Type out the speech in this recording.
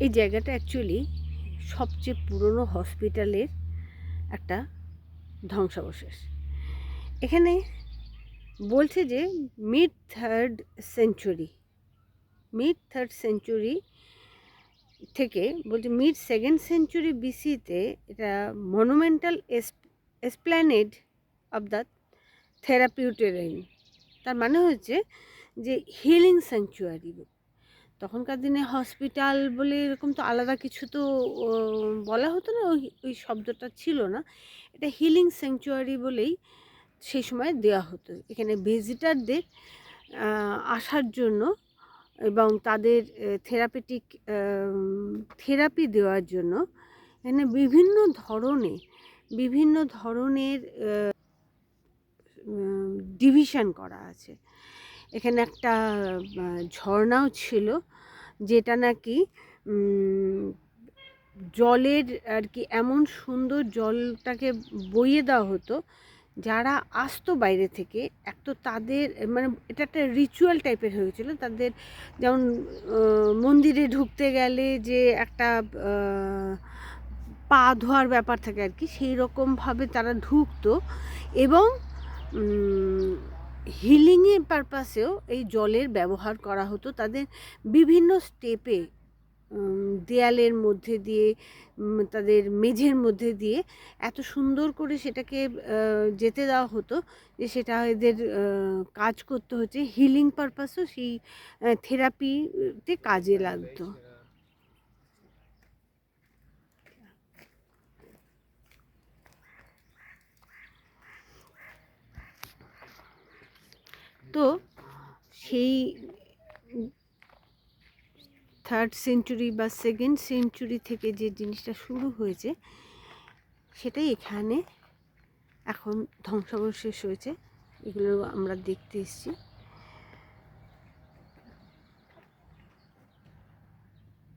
এই জায়গাটা অ্যাকচুয়ালি সবচেয়ে পুরনো হসপিটালের একটা ধ্বংসাবশেষ। এখানে বলছে যে মিড থার্ড সেঞ্চুরি থেকে বলছে মিড সেকেন্ড সেঞ্চুরি বিসিতে এটা মনুমেন্টাল এসপ্ল্যানেড অব দ্য থেরাপিউটেরিয়ান। তার মানে হচ্ছে যে হিলিং স্যাংচুয়ারি। তখনকার দিনে হসপিটাল বলে এরকম তো আলাদা কিছু তো বলা হতো না, ওই শব্দটা ছিল না। এটা হিলিং স্যাংচুয়ারি বলেই সেই সময় দেওয়া হতো এখানে ভিজিটারদের আসার জন্য এবং তাদের থেরাপি দেওয়ার জন্য। এখানে বিভিন্ন ধরনের ডিভিশন করা আছে। এখানে একটা ঝর্ণাও ছিল, যেটা নাকি জলের আর কি এমন সুন্দর জলটাকে বইয়ে দেওয়া হতো যারা আসতো বাইরে থেকে। এক তো তাদের মানে এটা একটা রিচুয়াল টাইপের হয়েছিল তাদের, যেমন মন্দিরে ঢুকতে গেলে যে একটা পা ধোয়ার ব্যাপার থাকে আর কি, সেই রকমভাবে তারা ঢুকতো। এবং হিলিংয়ের পারপাসেও এই জলের ব্যবহার করা হতো তাদের বিভিন্ন স্টেপে, দেয়ালের মধ্যে দিয়ে, তাদের মেঝের মধ্যে দিয়ে এত সুন্দর করে সেটাকে যেতে দেওয়া হতো যে সেটা এদের কাজ করতে হচ্ছে হিলিং পারপাসও, সেই থেরাপিতে কাজে লাগতো। তো সেই থার্ড সেঞ্চুরি বা সেকেন্ড সেঞ্চুরি থেকে যে জিনিসটা শুরু হয়েছে সেটাই এখানে এখন ধ্বংসাবশেষ হয়েছে, এগুলো আমরা দেখতে এসেছি।